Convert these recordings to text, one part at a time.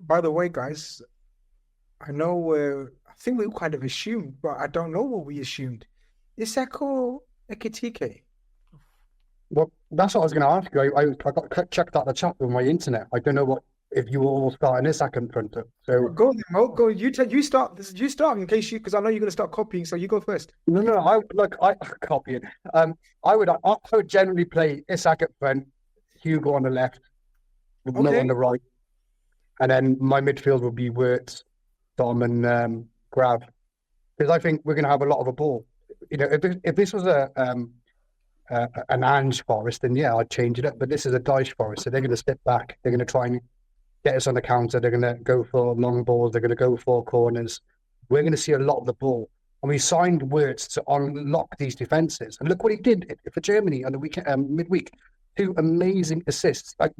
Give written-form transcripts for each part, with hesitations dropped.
by the way, guys, I know I think we kind of assumed, but I don't know what we assumed. Is Echo Ekitike? Well, that's what I was going to ask you. I got checked out the chat with my internet. I don't know what if you all start in Isak in front of. So Go then, Mo. Go. You start. You start in case you because I know you're going to start copying. So you go first. no, I copy it. I would generally play Isak at front, Hugo on the left, with Mo on Okay. the right, and then my midfield would be Wirtz, Dom, and Grav, because I think we're going to have a lot of a ball. You know, if this was an Ange Forest, then yeah, I'd change it up. But this is a Dyche Forest, so they're going to step back. They're going to try and get us on the counter. They're going to go for long balls. They're going to go for corners. We're going to see a lot of the ball. And we signed Wirtz to unlock these defences. And look what he did for Germany on the weekend, midweek. 2 amazing assists, like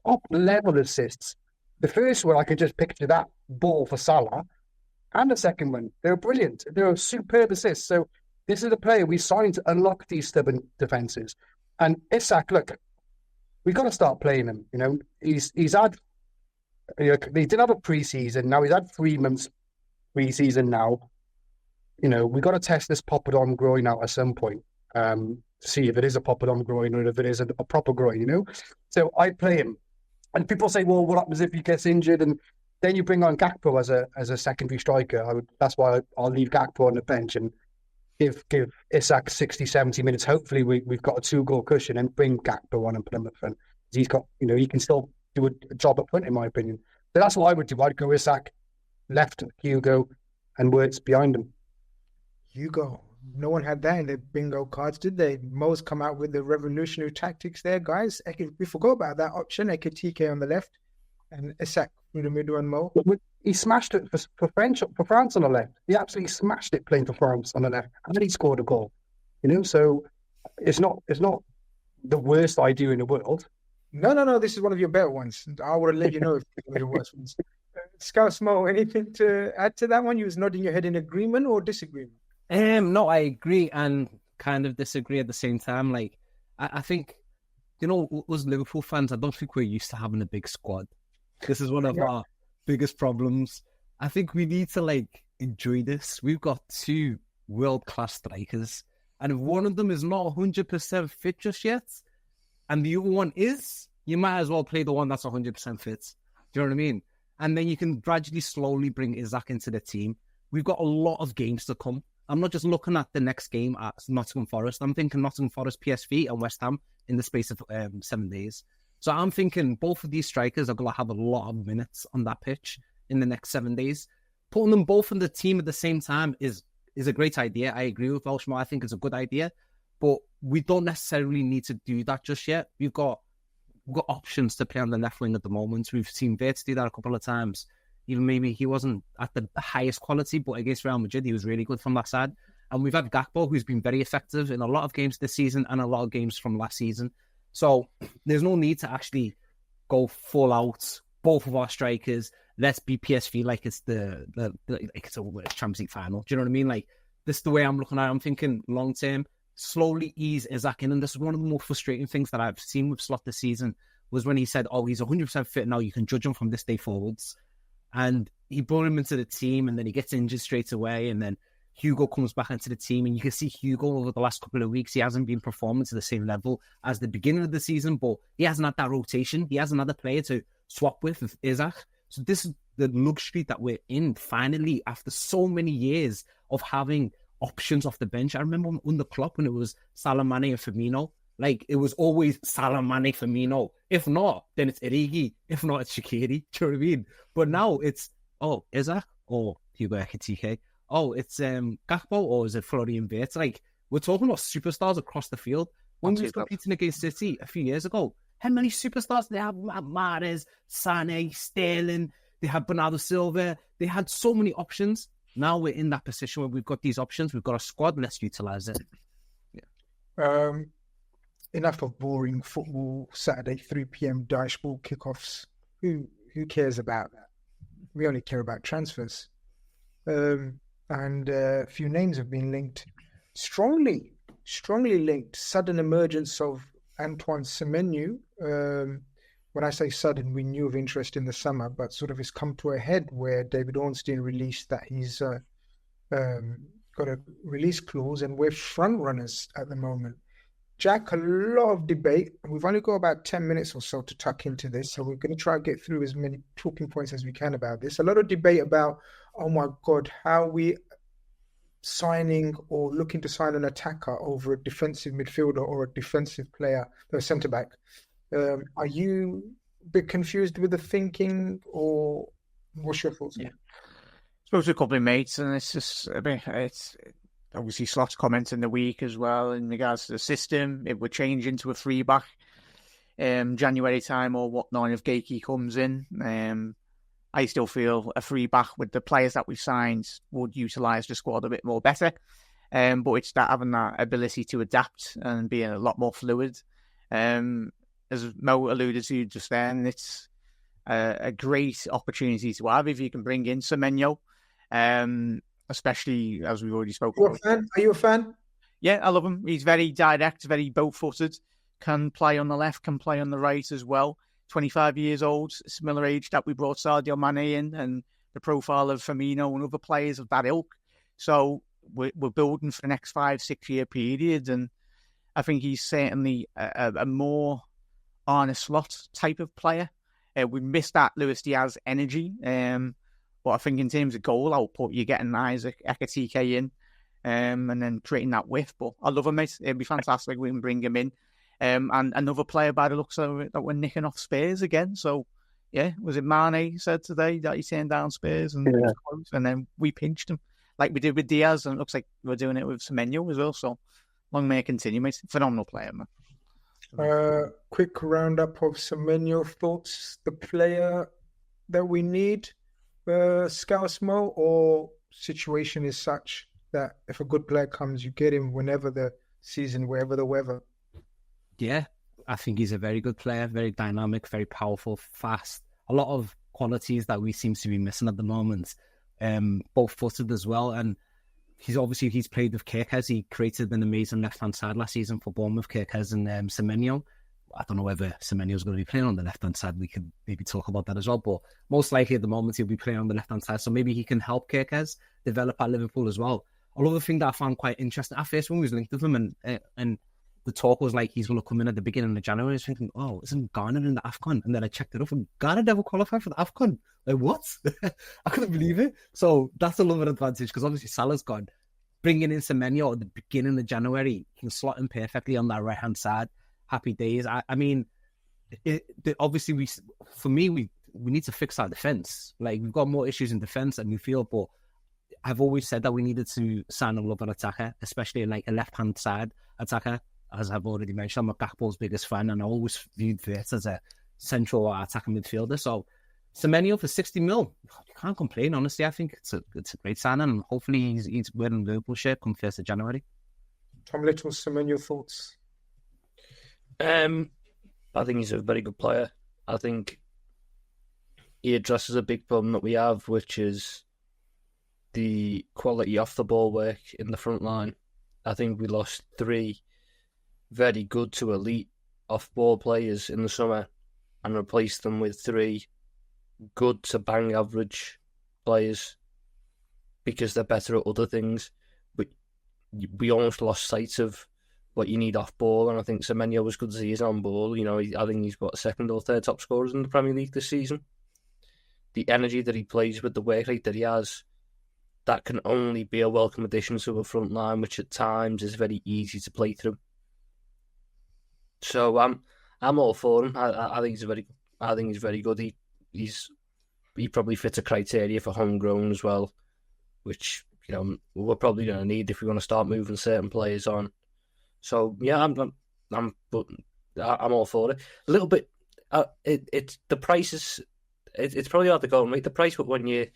top level assists. The first one, I could just picture that ball for Salah. And the second one, they were brilliant. They were superb assists. So this is a player we signed to unlock these stubborn defences. And Isak, look, we've got to start playing him. You know, he's had, he didn't have a pre-season. Now he's had 3 months pre-season now. You know, we've got to test this poppadom groin out at some point to see if it is a poppadom groin or if it is a proper groin, you know? So I play him. And people say, well, what happens if he gets injured? And then you bring on Gakpo as a secondary striker. That's why I'll leave Gakpo on the bench and give Isak 60, 70 minutes. Hopefully we've got a 2-goal cushion and bring Gakpo on and put him up front. He's got, you know, he can still do a job up front, in my opinion. So that's what I would do. I'd go Isak, left Hugo, and Wirtz behind him. Hugo. No one had that in the bingo cards, did they? Mo's come out with the revolutionary tactics there, guys. We forgot about that option. Ekitike on the left and Isak through the middle and Mo. He smashed it for France on the left. He absolutely smashed it playing for France on the left. And then he scored a goal. You know, so it's not the worst idea in the world. No. This is one of your better ones. I would have let you know if it was the worst ones. Scout Mo, anything to add to that one? You was nodding your head in agreement or disagreement? No, I agree and kind of disagree at the same time. Like, I think, you know, us Liverpool fans, I don't think we're used to having a big squad. This is one of our biggest problems. I think we need to, like, enjoy this. We've got 2 world-class strikers, and if one of them is not 100% fit just yet, and the other one is, you might as well play the one that's 100% fit. Do you know what I mean? And then you can gradually, slowly bring Isak into the team. We've got a lot of games to come. I'm not just looking at the next game at Nottingham Forest. I'm thinking Nottingham Forest, PSV, and West Ham in the space of 7 days. So I'm thinking both of these strikers are going to have a lot of minutes on that pitch in the next 7 days. Putting them both in the team at the same time is a great idea. I agree with Welshman. I think it's a good idea. But we don't necessarily need to do that just yet. We've got options to play on the left wing at the moment. We've seen Wirtz do that a couple of times. Even maybe he wasn't at the highest quality, but against Real Madrid, he was really good from that side. And we've had Gakpo, who's been very effective in a lot of games this season and a lot of games from last season. So there's no need to actually go full out, both of our strikers. Let's be PSV like it's like it's a Champions League final. Do you know what I mean? Like, this is the way I'm looking at it. I'm thinking long term, slowly ease Isak in. And this is one of the more frustrating things that I've seen with Slot this season was when he said, oh, he's 100% fit now. You can judge him from this day forwards. And he brought him into the team and then he gets injured straight away. And then Hugo comes back into the team and you can see Hugo over the last couple of weeks. He hasn't been performing to the same level as the beginning of the season, but he hasn't had that rotation. He hasn't had a player to swap with Isak. So this is the luxury that we're in finally after so many years of having options off the bench. I remember under Klopp when it was Salah, Mane and Firmino. Like, it was always Salah, Mane, Firmino. If not, then it's Origi. If not, it's Shaqiri. Do you know what I mean? But now it's, Isak or Hugo Ekitike. It's Gakpo or is it Florian Wirtz? Like, we're talking about superstars across the field. When we were competing against City a few years ago, how many superstars did they have? Mahrez, Sané, Sterling. They had Bernardo Silva. They had so many options. Now we're in that position where we've got these options. We've got a squad. Let's utilize it. Yeah. Enough of boring football Saturday 3 p.m. dashboard kickoffs. Who cares about that? We only care about transfers. And a few names have been linked. Strongly linked. Sudden emergence of Antoine Semenyo. when I say sudden, we knew of interest in the summer, but sort of it's come to a head where David Ornstein released that he's got a release clause, and we're front runners at the moment. Jack, a lot of debate. We've only got about 10 minutes or so to tuck into this, so we're going to try to get through as many talking points as we can about this. A lot of debate about, oh my God, how we signing or looking to sign an attacker over a defensive midfielder or a defensive player, a centre-back. Are you a bit confused with the thinking, or what's your thoughts? Yeah. Spoke to a couple of mates, and it's just it's obviously Slot's comment in the week as well in regards to the system. It would change into a free back January time or whatnot if Guehi comes in. I still feel a free back with the players that we've signed would utilise the squad a bit more better. But it's that having that ability to adapt and being a lot more fluid. As Mo alluded to just then, it's a great opportunity to have if you can bring in Semenyo, especially as we've already spoken about. Are you a fan? Yeah, I love him. He's very direct, very boat-footed, can play on the left, can play on the right as well. 25 years old, similar age that we brought Sadio Mane in, and the profile of Firmino and other players of that ilk. So we're building for the next 5-6 year period, and I think he's certainly a more Arne Slot type of player. We missed that Luis Diaz energy, but I think in terms of goal output, you're getting Isaac Ekitike in, and then creating that width. But I love him, mate. It'd be fantastic. We can bring him in. And another player by the looks of it that we're nicking off Spurs again. So, yeah, was it Mane said today that he turned down Spurs and then we pinched him like we did with Diaz, and it looks like we're doing it with Semenyo as well. So, long may it continue, mate. Phenomenal player, man. Quick roundup of Semenyo thoughts. The player that we need, Scousemo, or situation is such that if a good player comes, you get him whenever the season, wherever the weather. Yeah, I think he's a very good player, very dynamic, very powerful, fast. A lot of qualities that we seem to be missing at the moment. Both footed as well. And he's played with Kerkez. He created an amazing left-hand side last season for Bournemouth, Kerkez and Semenyo. I don't know whether Semenyo's going to be playing on the left-hand side. We could maybe talk about that as well. But most likely at the moment he'll be playing on the left-hand side. So maybe he can help Kerkez develop at Liverpool as well. Another thing that I found quite interesting, at first when we was linked with him and the talk was like he's going to come in at the beginning of January. I was thinking, oh, isn't Ghana in the AFCON? And then I checked it up and Ghana never qualified for the AFCON. Like, what? I couldn't believe it. So that's a little bit of advantage because obviously Salah's gone. Bringing in Semenyo at the beginning of January, he can slot him perfectly on that right-hand side. Happy days. I mean, obviously, we need to fix our defence. Like, we've got more issues in defence and midfield, but I've always said that we needed to sign another attacker, especially like a left-hand side attacker. As I've already mentioned, I'm a Gakpo's biggest fan, and I always viewed this as a central attacking midfielder. So, Semenyo for 60 mil, you can't complain, honestly. I think it's a great signing, and hopefully he's wearing Liverpool shirt come 1st of January. Tom Little, Semenyo thoughts? I think he's a very good player. I think he addresses a big problem that we have, which is the quality off the ball work in the front line. I think we lost 3 very good to elite off-ball players in the summer and replaced them with 3 good to bang average players because they're better at other things. But we almost lost sight of what you need off-ball, and I think Semenyo, as good as he is on ball, I think he's got 2nd or 3rd top scorers in the Premier League this season. The energy that he plays with, the work rate that he has, that can only be a welcome addition to a front line, which at times is very easy to play through. So I'm all for him. I think he's very good. He probably fits a criteria for homegrown as well, which we're probably going to need if we want to start moving certain players on. So yeah, I'm all for it. A little bit. It's the prices. It's probably hard to go and rate the price, but when you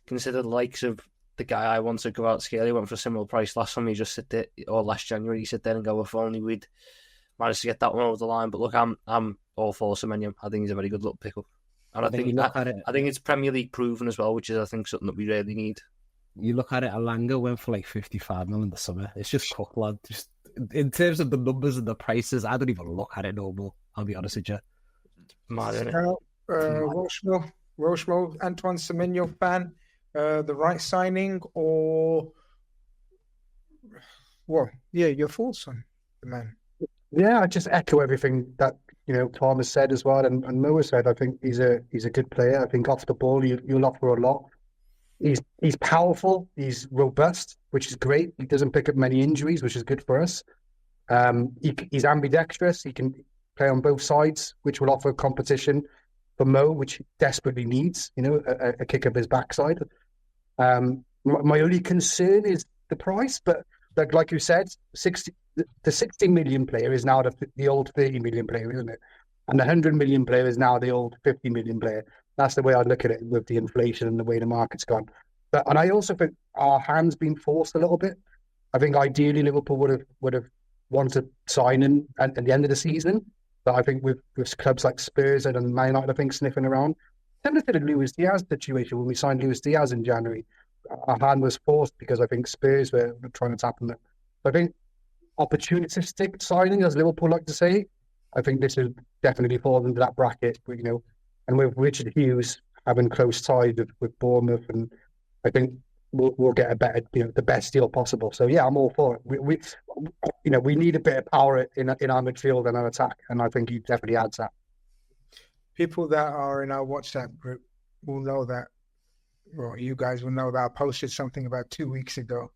consider the likes of the guy I want to go out scale, he went for a similar price last time. He just sit there, or last January, he sit there and go, if only we'd managed to get that one over the line. But look, I'm all for Semenyo. I think he's a very good little pickup, and I think it's Premier League proven as well, which is I think something that we really need. You look at it, Alanga went for like 55 mil in the summer. It's just cooked, lad. Just in terms of the numbers and the prices, I don't even look at it no more. I'll be honest with you. Mad, innit? Rochemore, Antoine Semenyo fan, the right signing or what? Yeah, your thoughts on the man. Yeah, I just echo everything that Tom has said as well, and Mo has said. I think he's a good player. I think off the ball, you'll offer a lot. He's powerful. He's robust, which is great. He doesn't pick up many injuries, which is good for us. He's ambidextrous. He can play on both sides, which will offer competition for Mo, which he desperately needs. A kick up his backside. My only concern is the price, but like you said, the 60 million player is now the old 30 million player, isn't it? And the 100 million player is now the old 50 million player. That's the way I look at it with the inflation and the way the market's gone. And I also think our hand's been forced a little bit. I think ideally Liverpool would have wanted to sign him at the end of the season, but I think with clubs like Spurs and Man United, I think sniffing around. Similar to the Luis Diaz situation when we signed Luis Diaz in January, our hand was forced because I think Spurs were trying to tap him. I think opportunistic signing, as Liverpool like to say, I think this will definitely fall into that bracket. And with Richard Hughes having close ties with Bournemouth, and I think we'll get a better, the best deal possible. So yeah, I'm all for it. We need a bit of power in our midfield and our attack, and I think he definitely adds that. People that are in our WhatsApp group will know that. Well, you guys will know that I posted something about 2 weeks ago.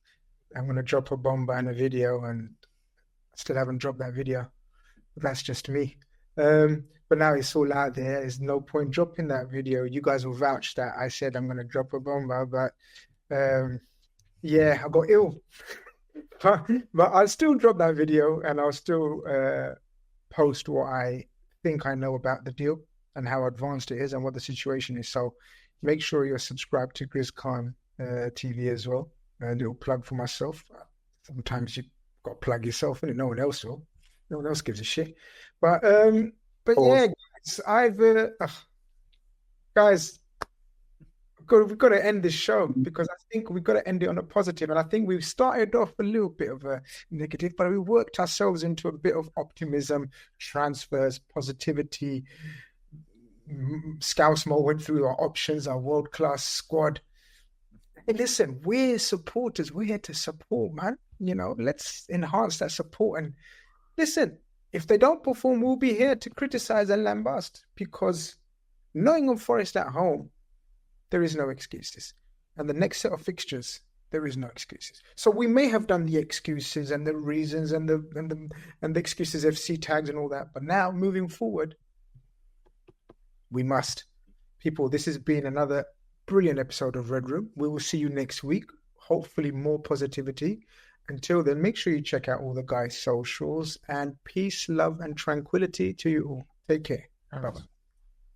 I'm going to drop a bomb in a video, and I still haven't dropped that video. But that's just me. But now it's all out there. There's no point dropping that video. You guys will vouch that I said I'm going to drop a bomb, but yeah, I got ill. but I'll still drop that video, and I'll still post what I think I know about the deal and how advanced it is and what the situation is. So make sure you're subscribed to Grizz Khan TV as well. A little plug for myself. Sometimes you got to plug yourself in it. No one else will. No one else gives a shit. But yeah, guys, we've got to end this show because I think we've got to end it on a positive. And I think we've started off a little bit of a negative, but we worked ourselves into a bit of optimism, transfers, positivity. Scousemo went through our options, our world-class squad. Hey, listen, we're supporters. We're here to support, man. Let's enhance that support. And listen, if they don't perform, we'll be here to criticize and lambast because Nottingham Forest at home, there is no excuses. And the next set of fixtures, there is no excuses. So we may have done the excuses and the reasons and the excuses FC tags and all that. But now, moving forward, we must. People, this has been another brilliant episode of Red Room. We will see you next week. Hopefully more positivity. Until then, make sure you check out all the guys' socials, and peace, love, and tranquility to you all. Take care. Bye-bye.